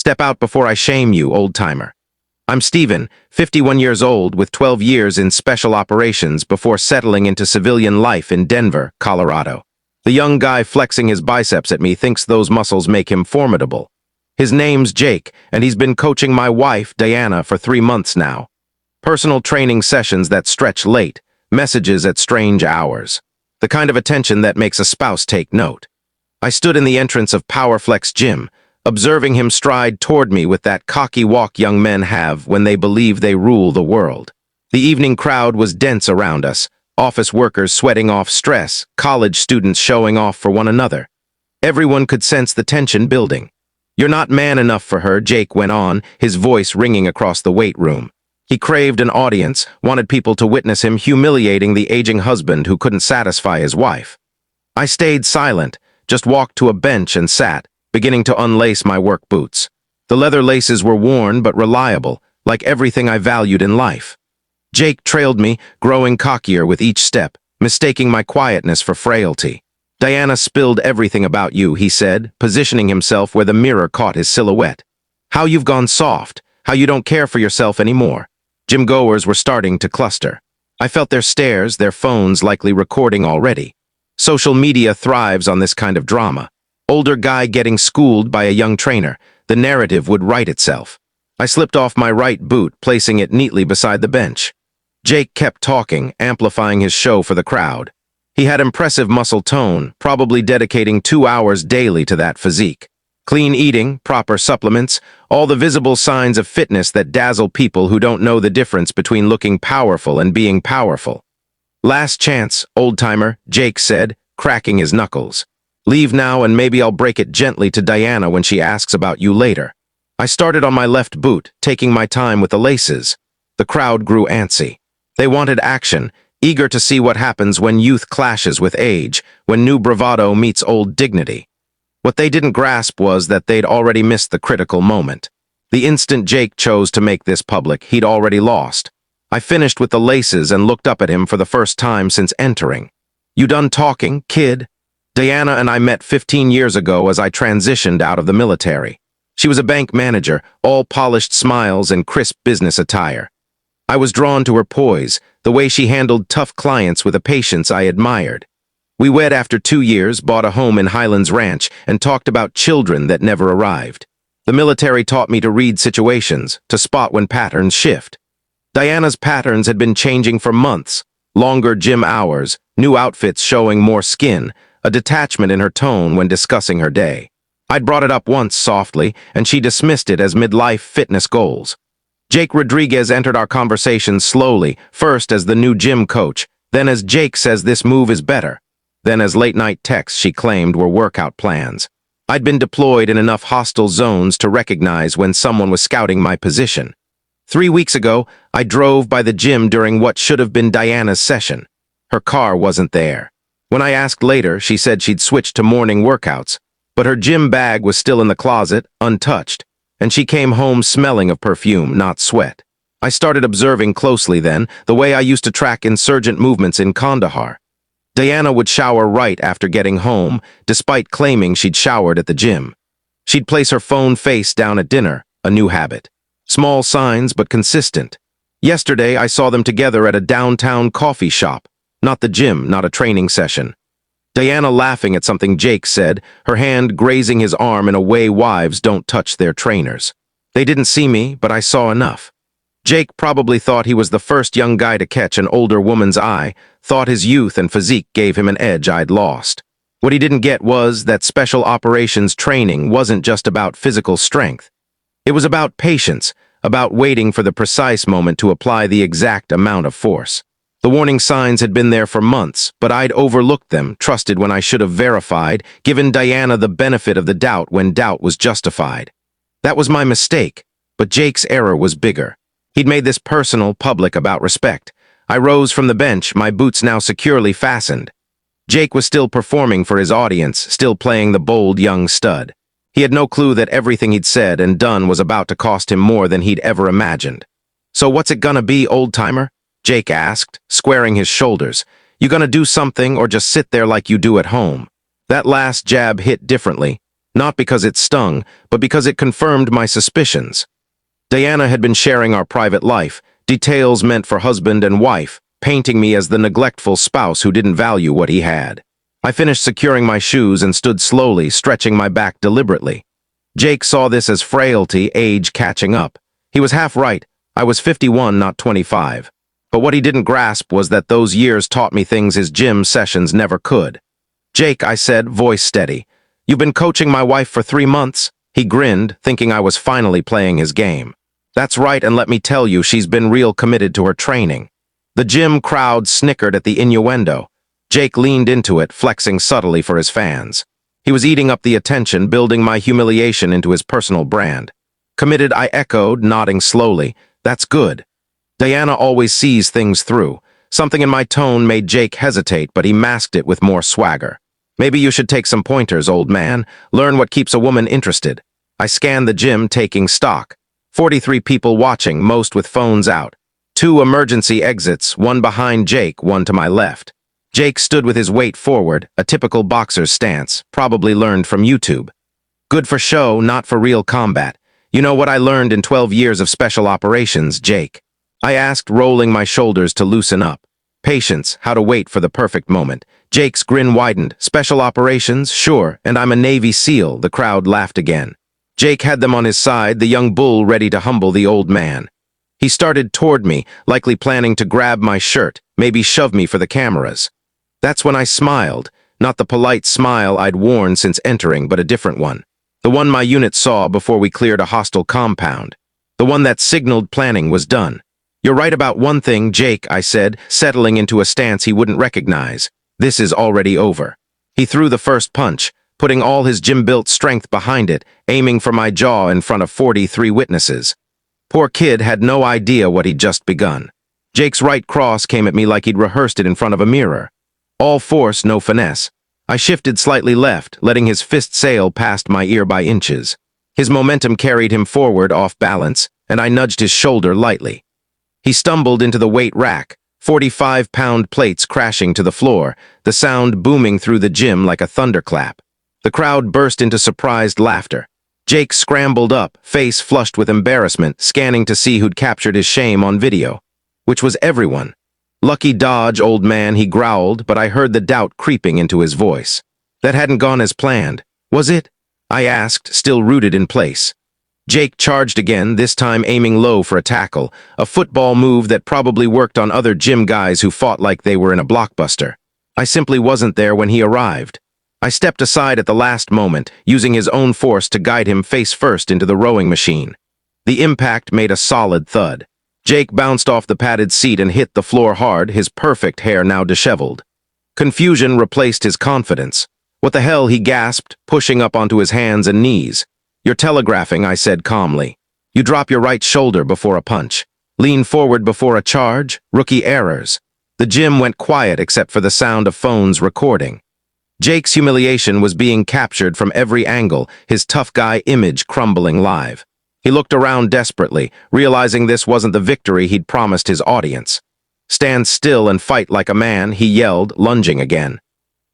Step out before I shame you, old-timer. I'm Steven, 51 years old with 12 years in special operations before settling into civilian life in Denver, Colorado. The young guy flexing his biceps at me thinks those muscles make him formidable. His name's Jake, and he's been coaching my wife, Diana, for 3 months now. Personal training sessions that stretch late, messages at strange hours. The kind of attention that makes a spouse take note. I stood in the entrance of PowerFlex Gym, observing him stride toward me with that cocky walk young men have when they believe they rule the world. The evening crowd was dense around us, office workers sweating off stress, college students showing off for one another. Everyone could sense the tension building. "You're not man enough for her," Jake went on, his voice ringing across the weight room. He craved an audience, wanted people to witness him humiliating the aging husband who couldn't satisfy his wife. I stayed silent, just walked to a bench and sat, beginning to unlace my work boots. The leather laces were worn but reliable, like everything I valued in life. Jake trailed me, growing cockier with each step, mistaking my quietness for frailty. "Diana spilled everything about you," he said, positioning himself where the mirror caught his silhouette. "How you've gone soft, how you don't care for yourself anymore." Gym goers were starting to cluster. I felt their stares, their phones likely recording already. Social media thrives on this kind of drama. Older guy getting schooled by a young trainer. The narrative would write itself. I slipped off my right boot, placing it neatly beside the bench. Jake kept talking, amplifying his show for the crowd. He had impressive muscle tone, probably dedicating 2 hours daily to that physique. Clean eating, proper supplements, all the visible signs of fitness that dazzle people who don't know the difference between looking powerful and being powerful. "Last chance, old-timer," Jake said, cracking his knuckles. "Leave now and maybe I'll break it gently to Diana when she asks about you later." I started on my left boot, taking my time with the laces. The crowd grew antsy. They wanted action, eager to see what happens when youth clashes with age, when new bravado meets old dignity. What they didn't grasp was that they'd already missed the critical moment. The instant Jake chose to make this public, he'd already lost. I finished with the laces and looked up at him for the first time since entering. "You done talking, kid?" Diana and I met 15 years ago as I transitioned out of the military. She was a bank manager, all polished smiles and crisp business attire. I was drawn to her poise, the way she handled tough clients with a patience I admired. We wed after 2 years, bought a home in Highlands Ranch, and talked about children that never arrived. The military taught me to read situations, to spot when patterns shift. Diana's patterns had been changing for months. Longer gym hours, new outfits showing more skin, a detachment in her tone when discussing her day. I'd brought it up once softly, and she dismissed it as midlife fitness goals. Jake Rodriguez entered our conversation slowly, first as the new gym coach, then as "Jake says this move is better," then as late-night texts she claimed were workout plans. I'd been deployed in enough hostile zones to recognize when someone was scouting my position. 3 weeks ago, I drove by the gym during what should have been Diana's session. Her car wasn't there. When I asked later, she said she'd switched to morning workouts, but her gym bag was still in the closet, untouched, and she came home smelling of perfume, not sweat. I started observing closely then, the way I used to track insurgent movements in Kandahar. Diana would shower right after getting home, despite claiming she'd showered at the gym. She'd place her phone face down at dinner, a new habit. Small signs, but consistent. Yesterday, I saw them together at a downtown coffee shop. Not the gym, not a training session. Diana laughing at something Jake said, her hand grazing his arm in a way wives don't touch their trainers. They didn't see me, but I saw enough. Jake probably thought he was the first young guy to catch an older woman's eye, thought his youth and physique gave him an edge I'd lost. What he didn't get was that special operations training wasn't just about physical strength. It was about patience, about waiting for the precise moment to apply the exact amount of force. The warning signs had been there for months, but I'd overlooked them, trusted when I should have verified, given Diana the benefit of the doubt when doubt was justified. That was my mistake, but Jake's error was bigger. He'd made this personal, public about respect. I rose from the bench, my boots now securely fastened. Jake was still performing for his audience, still playing the bold young stud. He had no clue that everything he'd said and done was about to cost him more than he'd ever imagined. "So what's it gonna be, old-timer?" Jake asked, squaring his shoulders. "You gonna do something or just sit there like you do at home?" That last jab hit differently. Not because it stung, but because it confirmed my suspicions. Diana had been sharing our private life, details meant for husband and wife, painting me as the neglectful spouse who didn't value what he had. I finished securing my shoes and stood slowly, stretching my back deliberately. Jake saw this as frailty, age catching up. He was half right. I was 51, not 25. But what he didn't grasp was that those years taught me things his gym sessions never could. "Jake," I said, voice steady, "you've been coaching my wife for 3 months?" He grinned, thinking I was finally playing his game. "That's right, and let me tell you, she's been real committed to her training." The gym crowd snickered at the innuendo. Jake leaned into it, flexing subtly for his fans. He was eating up the attention, building my humiliation into his personal brand. "Committed," I echoed, nodding slowly. "That's good." Diana always sees things through. Something in my tone made Jake hesitate, but he masked it with more swagger. "Maybe you should take some pointers, old man. Learn what keeps a woman interested." I scanned the gym, taking stock. 43 people watching, most with phones out. 2 emergency exits, one behind Jake, one to my left. Jake stood with his weight forward, a typical boxer's stance, probably learned from YouTube. "Good for show, not for real combat. You know what I learned in 12 years of special operations, Jake?" I asked, rolling my shoulders to loosen up. "Patience, how to wait for the perfect moment." Jake's grin widened. "Special operations? Sure, and I'm a Navy SEAL." The crowd laughed again. Jake had them on his side, the young bull ready to humble the old man. He started toward me, likely planning to grab my shirt, maybe shove me for the cameras. That's when I smiled, not the polite smile I'd worn since entering, but a different one. The one my unit saw before we cleared a hostile compound. The one that signaled planning was done. "You're right about one thing, Jake," I said, settling into a stance he wouldn't recognize. "This is already over." He threw the first punch, putting all his gym-built strength behind it, aiming for my jaw in front of 43 witnesses. Poor kid had no idea what he'd just begun. Jake's right cross came at me like he'd rehearsed it in front of a mirror. All force, no finesse. I shifted slightly left, letting his fist sail past my ear by inches. His momentum carried him forward off balance, and I nudged his shoulder lightly. He stumbled into the weight rack, 45-pound plates crashing to the floor, the sound booming through the gym like a thunderclap. The crowd burst into surprised laughter. Jake scrambled up, face flushed with embarrassment, scanning to see who'd captured his shame on video. Which was everyone. "Lucky dodge, old man," he growled, but I heard the doubt creeping into his voice. "That hadn't gone as planned, was it?" I asked, still rooted in place. Jake charged again, this time aiming low for a tackle, a football move that probably worked on other gym guys who fought like they were in a blockbuster. I simply wasn't there when he arrived. I stepped aside at the last moment, using his own force to guide him face first into the rowing machine. The impact made a solid thud. Jake bounced off the padded seat and hit the floor hard, his perfect hair now disheveled. Confusion replaced his confidence. "What the hell?" he gasped, pushing up onto his hands and knees. "You're telegraphing," I said calmly. "You drop your right shoulder before a punch. Lean forward before a charge. Rookie errors." The gym went quiet except for the sound of phones recording. Jake's humiliation was being captured from every angle, his tough guy image crumbling live. He looked around desperately, realizing this wasn't the victory he'd promised his audience. "Stand still and fight like a man," he yelled, lunging again.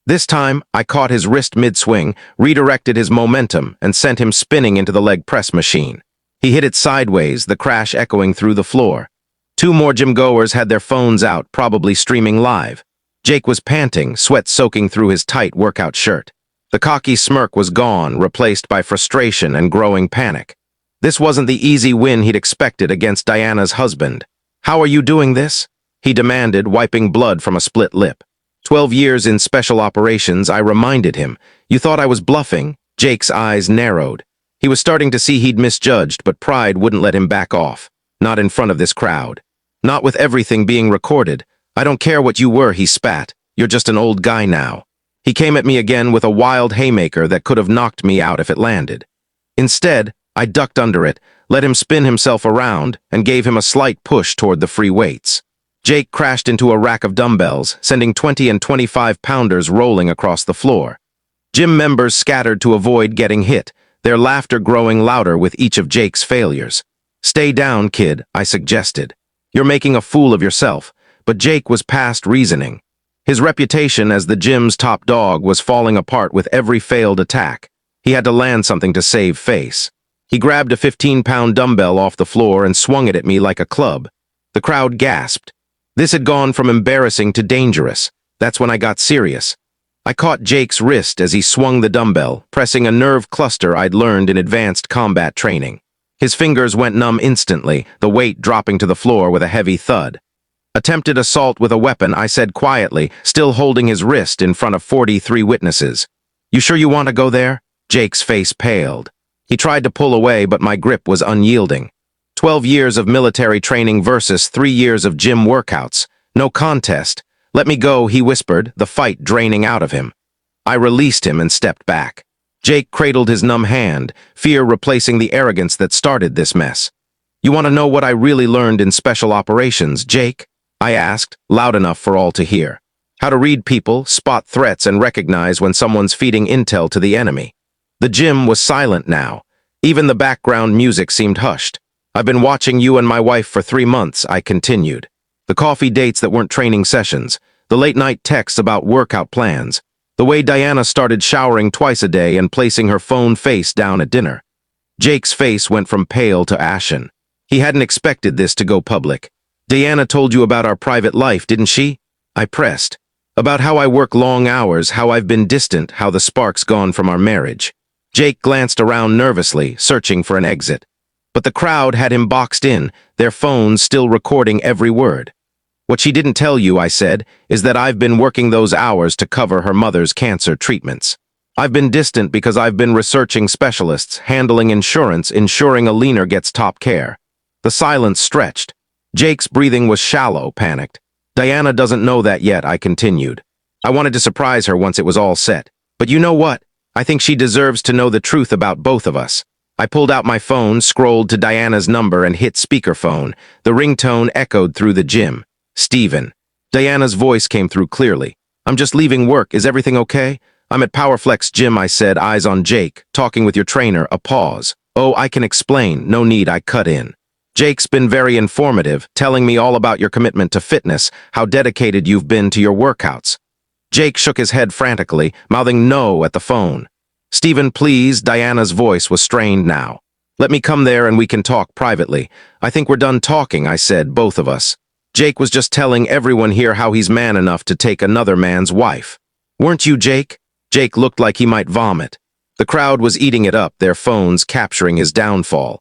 This time, I caught his wrist mid-swing, redirected his momentum, and sent him spinning into the leg press machine. He hit it sideways, the crash echoing through the floor. 2 more gym-goers had their phones out, probably streaming live. Jake was panting, sweat soaking through his tight workout shirt. The cocky smirk was gone, replaced by frustration and growing panic. This wasn't the easy win he'd expected against Diana's husband. "How are you doing this?" he demanded, wiping blood from a split lip. 12 years in special operations, I reminded him. "You thought I was bluffing?" Jake's eyes narrowed. He was starting to see he'd misjudged, but pride wouldn't let him back off. Not in front of this crowd. Not with everything being recorded. "I don't care what you were," he spat. "You're just an old guy now." He came at me again with a wild haymaker that could have knocked me out if it landed. Instead, I ducked under it, let him spin himself around, and gave him a slight push toward the free weights. Jake crashed into a rack of dumbbells, sending 20 and 25-pounders rolling across the floor. Gym members scattered to avoid getting hit, their laughter growing louder with each of Jake's failures. "Stay down, kid," I suggested. "You're making a fool of yourself." But Jake was past reasoning. His reputation as the gym's top dog was falling apart with every failed attack. He had to land something to save face. He grabbed a 15-pound dumbbell off the floor and swung it at me like a club. The crowd gasped. This had gone from embarrassing to dangerous. That's when I got serious. I caught Jake's wrist as he swung the dumbbell, pressing a nerve cluster I'd learned in advanced combat training. His fingers went numb instantly, the weight dropping to the floor with a heavy thud. Attempted assault with a weapon, I said quietly, still holding his wrist in front of 43 witnesses. You sure you want to go there? Jake's face paled. He tried to pull away, but my grip was unyielding. 12 years of military training versus 3 years of gym workouts. No contest. Let me go, he whispered, the fight draining out of him. I released him and stepped back. Jake cradled his numb hand, fear replacing the arrogance that started this mess. You want to know what I really learned in special operations, Jake? I asked, loud enough for all to hear. How to read people, spot threats, and recognize when someone's feeding intel to the enemy. The gym was silent now. Even the background music seemed hushed. I've been watching you and my wife for 3 months, I continued. The coffee dates that weren't training sessions, the late-night texts about workout plans, the way Diana started showering twice a day and placing her phone face down at dinner. Jake's face went from pale to ashen. He hadn't expected this to go public. Diana told you about our private life, didn't she? I pressed. About how I work long hours, how I've been distant, how the spark's gone from our marriage. Jake glanced around nervously, searching for an exit. But the crowd had him boxed in, their phones still recording every word. What she didn't tell you, I said, is that I've been working those hours to cover her mother's cancer treatments. I've been distant because I've been researching specialists, handling insurance, ensuring a leaner gets top care. The silence stretched. Jake's breathing was shallow, panicked. Diana doesn't know that yet, I continued. I wanted to surprise her once it was all set. But you know what? I think she deserves to know the truth about both of us. I pulled out my phone, scrolled to Diana's number, and hit speakerphone. The ringtone echoed through the gym. Steven. Diana's voice came through clearly. I'm just leaving work. Is everything okay? I'm at Powerflex Gym, I said, eyes on Jake, talking with your trainer, a pause. Oh, I can explain. No need, I cut in. Jake's been very informative, telling me all about your commitment to fitness, how dedicated you've been to your workouts. Jake shook his head frantically, mouthing no at the phone. Steven, please, Diana's voice was strained now. Let me come there and we can talk privately. I think we're done talking, I said, both of us. Jake was just telling everyone here how he's man enough to take another man's wife. Weren't you, Jake? Jake looked like he might vomit. The crowd was eating it up, their phones capturing his downfall.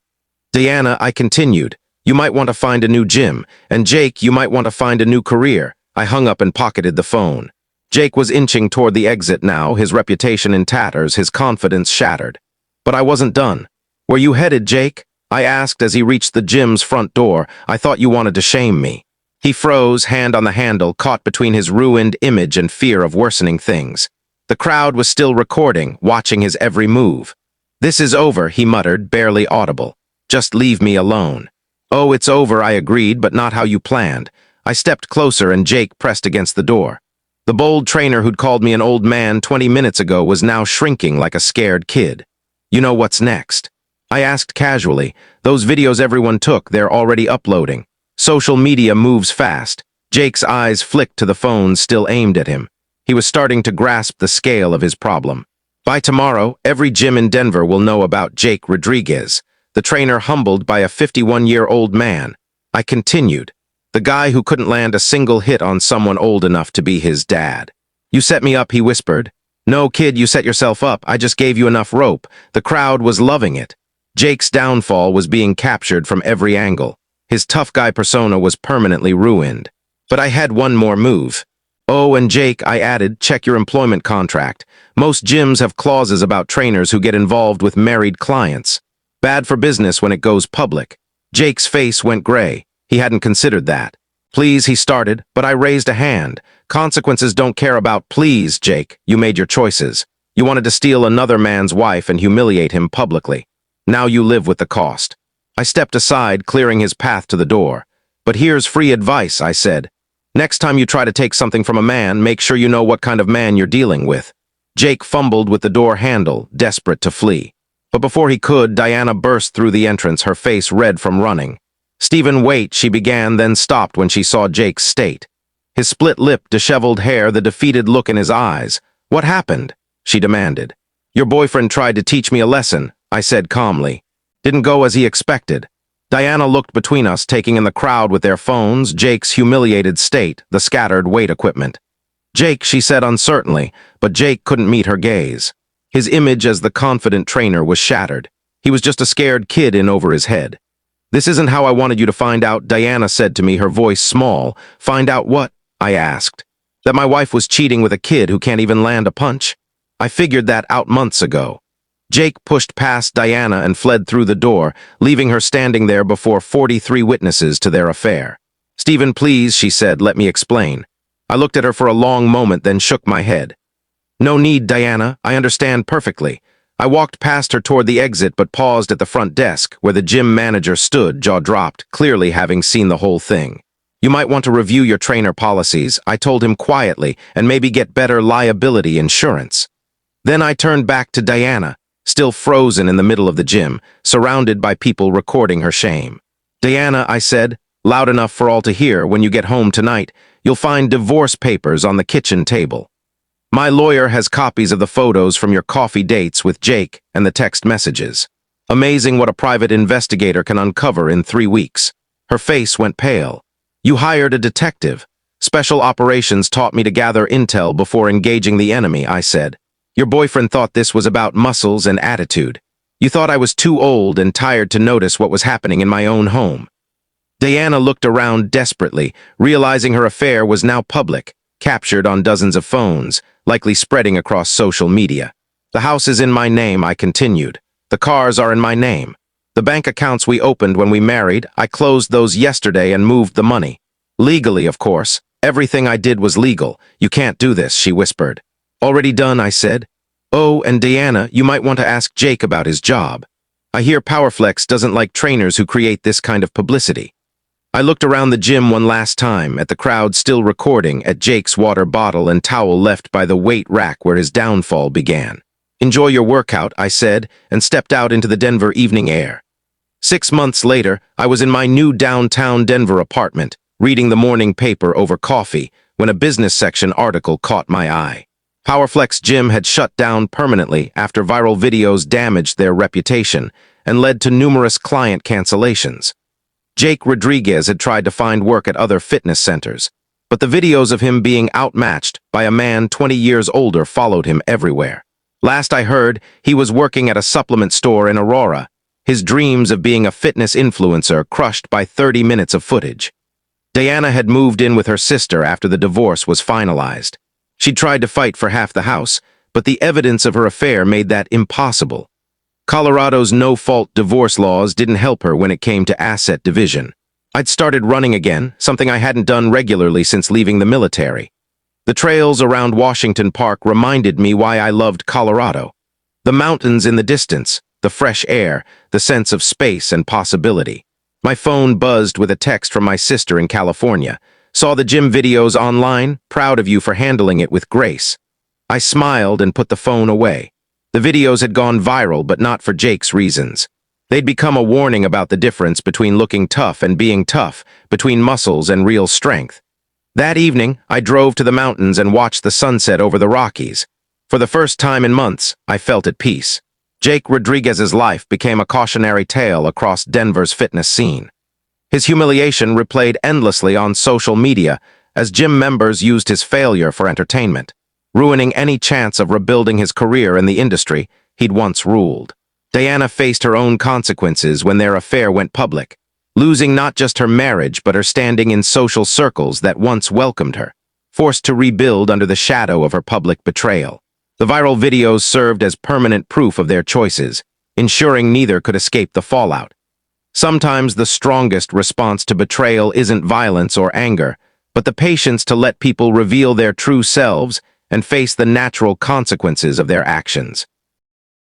Diana, I continued, you might want to find a new gym, and Jake, you might want to find a new career. I hung up and pocketed the phone. Jake was inching toward the exit now, his reputation in tatters, his confidence shattered. But I wasn't done. Where you headed, Jake? I asked as he reached the gym's front door. I thought you wanted to shame me. He froze, hand on the handle, caught between his ruined image and fear of worsening things. The crowd was still recording, watching his every move. This is over, he muttered, barely audible. Just leave me alone. Oh, it's over, I agreed, but not how you planned. I stepped closer and Jake pressed against the door. The bold trainer who'd called me an old man 20 minutes ago was now shrinking like a scared kid. You know what's next? I asked casually. Those videos everyone took, they're already uploading. Social media moves fast. Jake's eyes flicked to the phone still aimed at him. He was starting to grasp the scale of his problem. By tomorrow, every gym in Denver will know about Jake Rodriguez, the trainer humbled by a 51-year-old man. I continued. The guy who couldn't land a single hit on someone old enough to be his dad. You set me up, he whispered. No, kid, you set yourself up. I just gave you enough rope. The crowd was loving it. Jake's downfall was being captured from every angle. His tough guy persona was permanently ruined. But I had one more move. Oh, and Jake, I added, check your employment contract. Most gyms have clauses about trainers who get involved with married clients. Bad for business when it goes public. Jake's face went gray. He hadn't considered that. Please, he started, but I raised a hand. Consequences don't care about please, Jake. You made your choices. You wanted to steal another man's wife and humiliate him publicly. Now you live with the cost. I stepped aside, clearing his path to the door. But here's free advice, I said. Next time you try to take something from a man, make sure you know what kind of man you're dealing with. Jake fumbled with the door handle, desperate to flee. But before he could, Diana burst through the entrance, her face red from running. Steven, wait, she began, then stopped when she saw Jake's state. His split lip, disheveled hair, the defeated look in his eyes. What happened? She demanded. Your boyfriend tried to teach me a lesson, I said calmly. Didn't go as he expected. Diana looked between us, taking in the crowd with their phones, Jake's humiliated state, the scattered weight equipment. Jake, she said uncertainly, but Jake couldn't meet her gaze. His image as the confident trainer was shattered. He was just a scared kid in over his head. This isn't how I wanted you to find out, Diana said to me, her voice small. Find out what? I asked. That my wife was cheating with a kid who can't even land a punch? I figured that out months ago. Jake pushed past Diana and fled through the door, leaving her standing there before 43 witnesses to their affair. Stephen, please, she said, let me explain. I looked at her for a long moment, then shook my head. No need, Diana, I understand perfectly. I walked past her toward the exit but paused at the front desk, where the gym manager stood, jaw dropped, clearly having seen the whole thing. You might want to review your trainer policies, I told him quietly, and maybe get better liability insurance. Then I turned back to Diana, still frozen in the middle of the gym, surrounded by people recording her shame. Diana, I said, loud enough for all to hear, when you get home tonight, you'll find divorce papers on the kitchen table. My lawyer has copies of the photos from your coffee dates with Jake and the text messages. Amazing what a private investigator can uncover in 3 weeks. Her face went pale. You hired a detective. Special operations taught me to gather intel before engaging the enemy, I said. Your boyfriend thought this was about muscles and attitude. You thought I was too old and tired to notice what was happening in my own home. Diana looked around desperately, realizing her affair was now public, captured on dozens of phones, likely spreading across social media. The house is in my name, I continued. The cars are in my name. The bank accounts we opened when we married, I closed those yesterday and moved the money. Legally, of course. Everything I did was legal. You can't do this, she whispered. Already done, I said. Oh, and Diana, you might want to ask Jake about his job. I hear Powerflex doesn't like trainers who create this kind of publicity. I looked around the gym one last time, at the crowd still recording, at Jake's water bottle and towel left by the weight rack where his downfall began. Enjoy your workout, I said, and stepped out into the Denver evening air. 6 months later, I was in my new downtown Denver apartment, reading the morning paper over coffee, when a business section article caught my eye. Powerflex Gym had shut down permanently after viral videos damaged their reputation and led to numerous client cancellations. Jake Rodriguez had tried to find work at other fitness centers, but the videos of him being outmatched by a man 20 years older followed him everywhere. Last I heard, he was working at a supplement store in Aurora, his dreams of being a fitness influencer crushed by 30 minutes of footage. Diana had moved in with her sister after the divorce was finalized. She tried to fight for half the house, but the evidence of her affair made that impossible. Colorado's no-fault divorce laws didn't help her when it came to asset division. I'd started running again, something I hadn't done regularly since leaving the military. The trails around Washington Park reminded me why I loved Colorado. The mountains in the distance, the fresh air, the sense of space and possibility. My phone buzzed with a text from my sister in California. Saw the gym videos online, proud of you for handling it with grace. I smiled and put the phone away. The videos had gone viral, but not for Jake's reasons. They'd become a warning about the difference between looking tough and being tough, between muscles and real strength. That evening, I drove to the mountains and watched the sunset over the Rockies. For the first time in months, I felt at peace. Jake Rodriguez's life became a cautionary tale across Denver's fitness scene. His humiliation replayed endlessly on social media as gym members used his failure for entertainment, ruining any chance of rebuilding his career in the industry he'd once ruled. Diana faced her own consequences when their affair went public, losing not just her marriage but her standing in social circles that once welcomed her, forced to rebuild under the shadow of her public betrayal. The viral videos served as permanent proof of their choices, ensuring neither could escape the fallout. Sometimes the strongest response to betrayal isn't violence or anger, but the patience to let people reveal their true selves and face the natural consequences of their actions.